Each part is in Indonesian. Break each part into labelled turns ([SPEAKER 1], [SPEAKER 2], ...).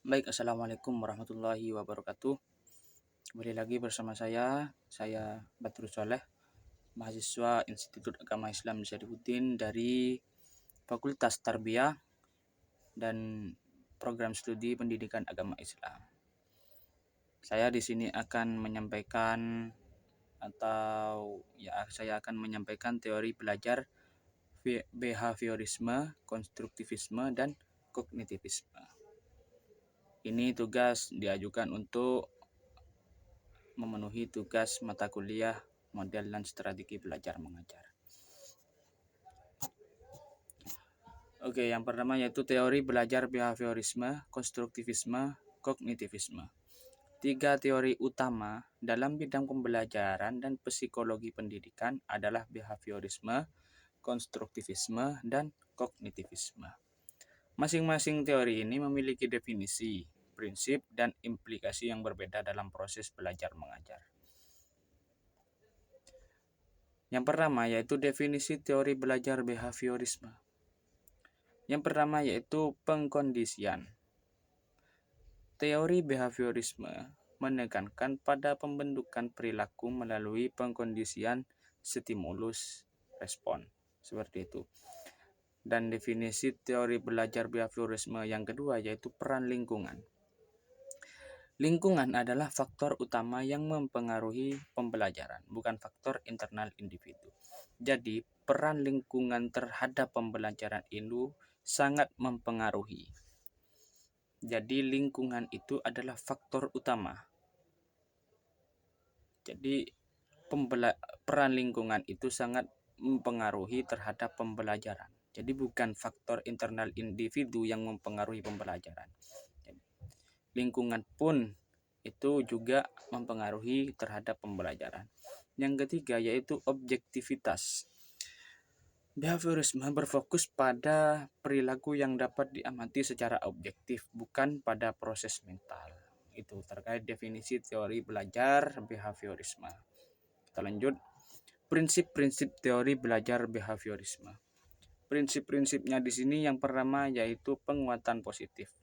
[SPEAKER 1] Baik, Assalamualaikum warahmatullahi wabarakatuh. Kembali lagi bersama saya Badrus Soleh, mahasiswa Institut Agama Islam Syarifuddin dari Fakultas Tarbiyah dan Program Studi Pendidikan Agama Islam. Saya di sini akan menyampaikan saya akan menyampaikan teori belajar behaviorisme, konstruktivisme, dan kognitivisme. Ini tugas diajukan untuk memenuhi tugas mata kuliah model dan strategi belajar mengajar. Oke, yang pertama yaitu teori belajar behaviorisme, konstruktivisme, kognitivisme. 3 teori utama dalam bidang pembelajaran dan psikologi pendidikan adalah behaviorisme, konstruktivisme, dan kognitivisme. Masing-masing teori ini memiliki definisi, prinsip, dan implikasi yang berbeda dalam proses belajar mengajar. Yang pertama yaitu definisi teori belajar behaviorisme. Yang pertama yaitu pengkondisian. Teori behaviorisme menekankan pada pembentukan perilaku melalui pengkondisian stimulus respon. Seperti itu. Dan definisi teori belajar behaviorisme yang kedua yaitu peran lingkungan. Lingkungan adalah faktor utama yang mempengaruhi pembelajaran, bukan faktor internal individu. Jadi, peran lingkungan terhadap pembelajaran itu sangat mempengaruhi. Jadi, lingkungan itu adalah faktor utama. Jadi, peran lingkungan itu sangat mempengaruhi terhadap pembelajaran. Jadi, bukan faktor internal individu yang mempengaruhi pembelajaran. Lingkungan pun itu juga mempengaruhi terhadap pembelajaran. Yang ketiga yaitu objektivitas. Behaviorisme berfokus pada perilaku yang dapat diamati secara objektif, bukan pada proses mental. Itu terkait definisi teori belajar behaviorisme. Kita lanjut. Prinsip-prinsip teori belajar behaviorisme. Prinsip-prinsipnya di sini yang pertama yaitu penguatan positif.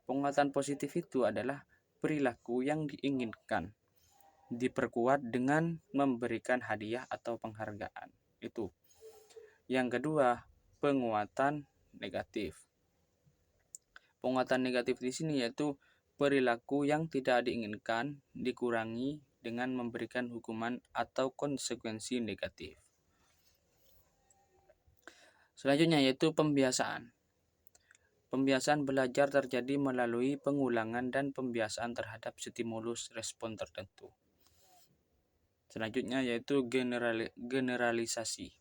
[SPEAKER 1] Penguatan positif itu adalah perilaku yang diinginkan diperkuat dengan memberikan hadiah atau penghargaan. Itu. Yang kedua, penguatan negatif. Penguatan negatif di sini yaitu perilaku yang tidak diinginkan dikurangi dengan memberikan hukuman atau konsekuensi negatif. Selanjutnya yaitu pembiasaan. Pembiasaan belajar terjadi melalui pengulangan dan pembiasaan terhadap stimulus respon tertentu. Selanjutnya yaitu generalisasi.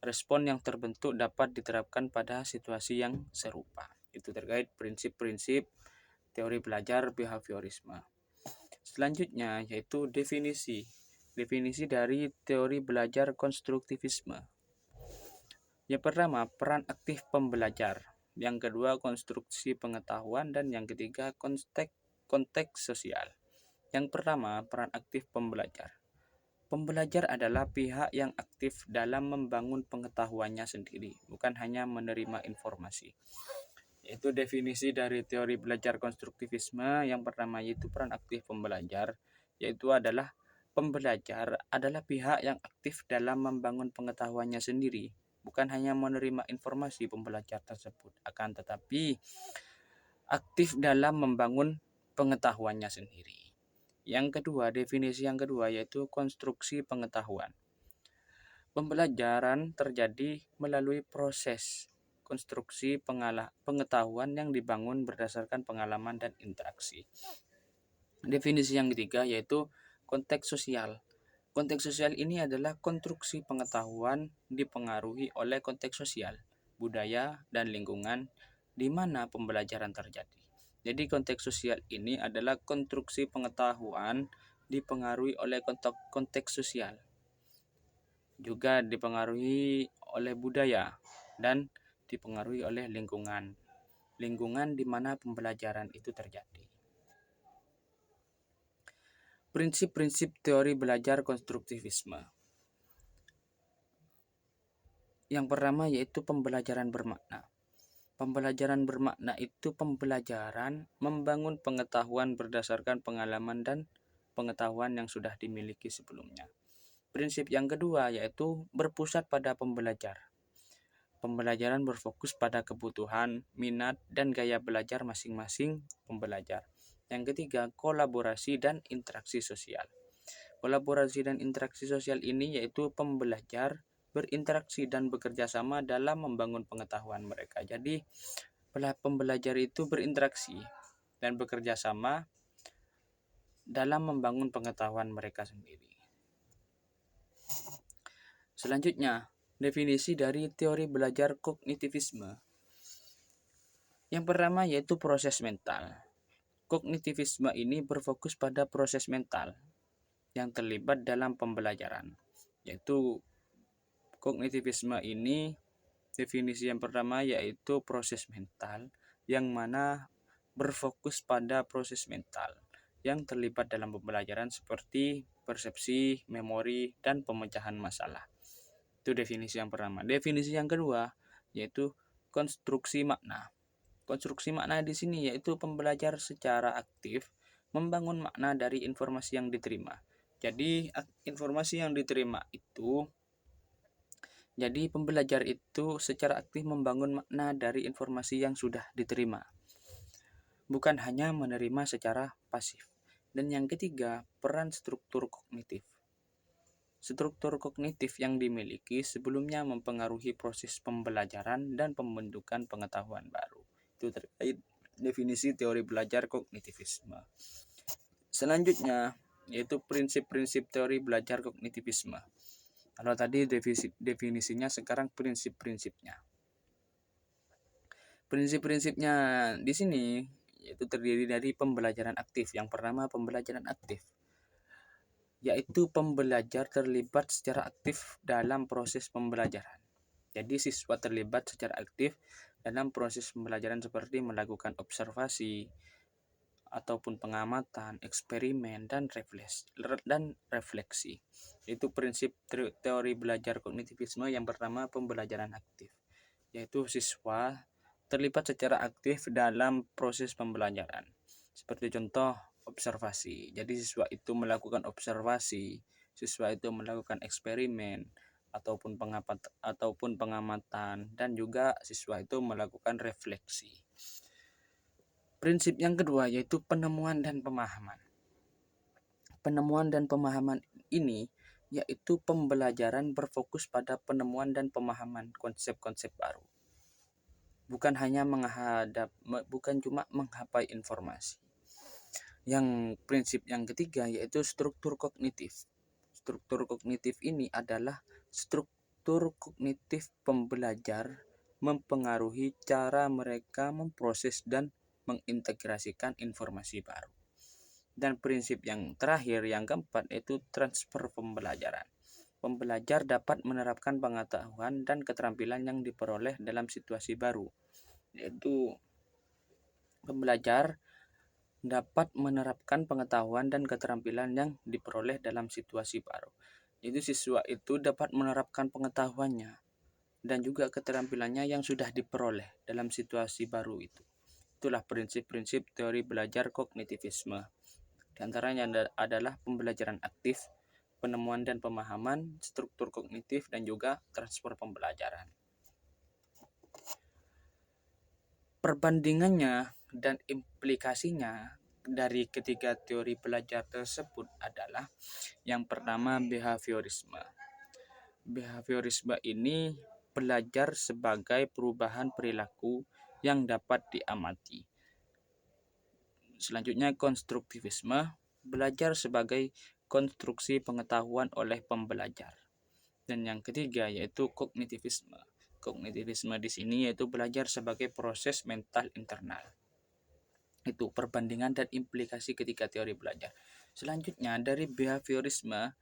[SPEAKER 1] Respon yang terbentuk dapat diterapkan pada situasi yang serupa. Itu terkait prinsip-prinsip teori belajar behaviorisme. Selanjutnya yaitu definisi. Definisi dari teori belajar konstruktivisme. Yang pertama, peran aktif pembelajar. Yang kedua, konstruksi pengetahuan. Dan yang ketiga, konteks sosial. Yang pertama, peran aktif pembelajar. Pembelajar adalah pihak yang aktif dalam membangun pengetahuannya sendiri, bukan hanya menerima informasi. Itu definisi dari teori belajar konstruktivisme. Yang pertama yaitu peran aktif pembelajar, yaitu adalah pembelajar adalah pihak yang aktif dalam membangun pengetahuannya sendiri, bukan hanya menerima informasi pembelajar tersebut, akan tetapi aktif dalam membangun pengetahuannya sendiri. Yang kedua, definisi yang kedua yaitu konstruksi pengetahuan. Pembelajaran terjadi melalui proses konstruksi pengetahuan yang dibangun berdasarkan pengalaman dan interaksi. Definisi yang ketiga yaitu konteks sosial. Konteks sosial ini adalah konstruksi pengetahuan dipengaruhi oleh konteks sosial, budaya, dan lingkungan di mana pembelajaran terjadi. Jadi konteks sosial ini adalah konstruksi pengetahuan dipengaruhi oleh konteks sosial. Juga dipengaruhi oleh budaya dan dipengaruhi oleh lingkungan. Lingkungan di mana pembelajaran itu terjadi. Prinsip-prinsip teori belajar konstruktivisme. Yang pertama yaitu pembelajaran bermakna. Pembelajaran bermakna itu pembelajaran membangun pengetahuan berdasarkan pengalaman dan pengetahuan yang sudah dimiliki sebelumnya. Prinsip yang kedua yaitu berpusat pada pembelajar. Pembelajaran berfokus pada kebutuhan, minat, dan gaya belajar masing-masing pembelajar. Yang ketiga, kolaborasi dan interaksi sosial. Kolaborasi dan interaksi sosial ini yaitu pembelajar berinteraksi dan bekerja sama dalam membangun pengetahuan mereka. Jadi, pembelajar itu berinteraksi dan bekerja sama dalam membangun pengetahuan mereka sendiri. Selanjutnya, definisi dari teori belajar kognitivisme. Yang pertama yaitu proses mental. Kognitivisme ini berfokus pada proses mental yang terlibat dalam pembelajaran. Yaitu kognitivisme ini definisi yang pertama yaitu proses mental yang mana berfokus pada proses mental yang terlibat dalam pembelajaran seperti persepsi, memori, dan pemecahan masalah. Itu definisi yang pertama. Definisi yang kedua yaitu konstruksi makna. Konstruksi makna di sini yaitu pembelajar secara aktif membangun makna dari informasi yang diterima. Jadi informasi yang diterima itu jadi pembelajar itu secara aktif membangun makna dari informasi yang sudah diterima. Bukan hanya menerima secara pasif. Dan yang ketiga, peran struktur kognitif. Struktur kognitif yang dimiliki sebelumnya mempengaruhi proses pembelajaran dan pembentukan pengetahuan baru. Itu terkait definisi teori belajar kognitivisme. Selanjutnya, yaitu prinsip-prinsip teori belajar kognitivisme. Kalau tadi definisinya, sekarang prinsip-prinsipnya. Prinsip-prinsipnya di sini yaitu terdiri dari pembelajaran aktif. Yang pertama, pembelajaran aktif, yaitu pembelajar terlibat secara aktif dalam proses pembelajaran. Jadi siswa terlibat secara aktif dalam proses pembelajaran seperti melakukan observasi ataupun pengamatan, eksperimen, dan refleksi. Itu prinsip teori belajar kognitivisme yang pertama, pembelajaran aktif, yaitu siswa terlibat secara aktif dalam proses pembelajaran. Seperti contoh observasi. Jadi siswa itu melakukan observasi, siswa itu melakukan eksperimen ataupun pengamatan, dan juga siswa itu melakukan refleksi. Prinsip yang kedua yaitu penemuan dan pemahaman. Penemuan dan pemahaman ini yaitu pembelajaran berfokus pada penemuan dan pemahaman konsep-konsep baru. Bukan cuma menghafal informasi. Yang prinsip yang ketiga yaitu struktur kognitif. Struktur kognitif ini adalah struktur kognitif pembelajar mempengaruhi cara mereka memproses dan mengintegrasikan informasi baru. Dan prinsip yang terakhir, yang keempat, yaitu transfer pembelajaran. Pembelajar dapat menerapkan pengetahuan dan keterampilan yang diperoleh dalam situasi baru. Yaitu pembelajar dapat menerapkan pengetahuan dan keterampilan yang diperoleh dalam situasi baru. Jadi siswa itu dapat menerapkan pengetahuannya dan juga keterampilannya yang sudah diperoleh dalam situasi baru itu. Itulah prinsip-prinsip teori belajar kognitivisme. Di antaranya adalah pembelajaran aktif, penemuan dan pemahaman, struktur kognitif, dan juga transfer pembelajaran. Perbandingannya dan implikasinya dari ketiga teori belajar tersebut adalah yang pertama, behaviorisme. Behaviorisme ini belajar sebagai perubahan perilaku yang dapat diamati. Selanjutnya, konstruktivisme, belajar sebagai konstruksi pengetahuan oleh pembelajar. Dan yang ketiga yaitu kognitivisme. Kognitivisme di sini yaitu belajar sebagai proses mental internal. Itu perbandingan dan implikasi ketiga teori belajar. Selanjutnya dari behaviorisme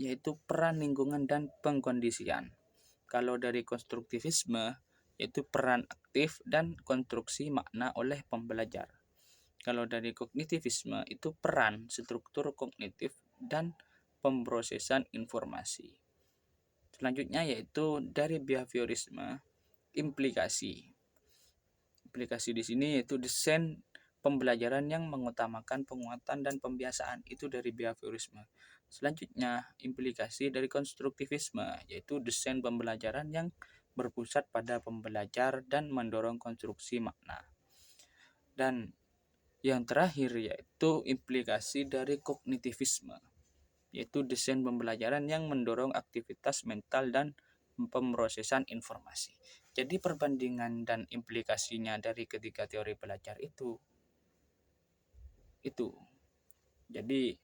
[SPEAKER 1] yaitu peran lingkungan dan pengkondisian. Kalau dari konstruktivisme yaitu peran aktif dan konstruksi makna oleh pembelajar. Kalau dari kognitivisme itu peran struktur kognitif dan pemrosesan informasi. Selanjutnya yaitu dari behaviorisme, implikasi. implikasi di sini yaitu desain pembelajaran yang mengutamakan penguatan dan pembiasaan, itu dari behaviorisme. Selanjutnya, implikasi dari konstruktivisme, yaitu desain pembelajaran yang berpusat pada pembelajar dan mendorong konstruksi makna. Dan yang terakhir yaitu implikasi dari kognitivisme, yaitu desain pembelajaran yang mendorong aktivitas mental dan pemrosesan informasi. Jadi perbandingan dan implikasinya dari ketiga teori belajar itu. Jadi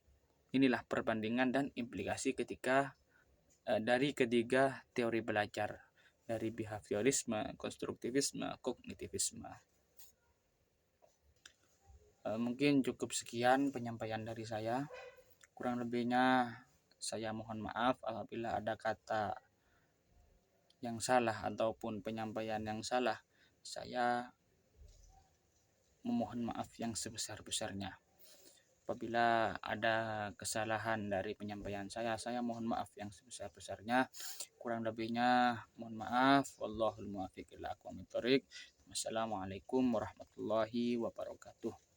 [SPEAKER 1] inilah perbandingan dan implikasi dari ketiga teori belajar, dari behaviorisme, konstruktivisme, kognitivisme. Mungkin cukup sekian penyampaian dari saya. Kurang lebihnya saya mohon maaf apabila ada kata yang salah ataupun penyampaian yang salah. Saya memohon maaf yang sebesar-besarnya. Apabila ada kesalahan dari penyampaian saya mohon maaf yang sebesar-besarnya. Kurang lebihnya mohon maaf. Wallahul muwaffiq ila aqwamit thoriq. Wassalamualaikum warahmatullahi wabarakatuh.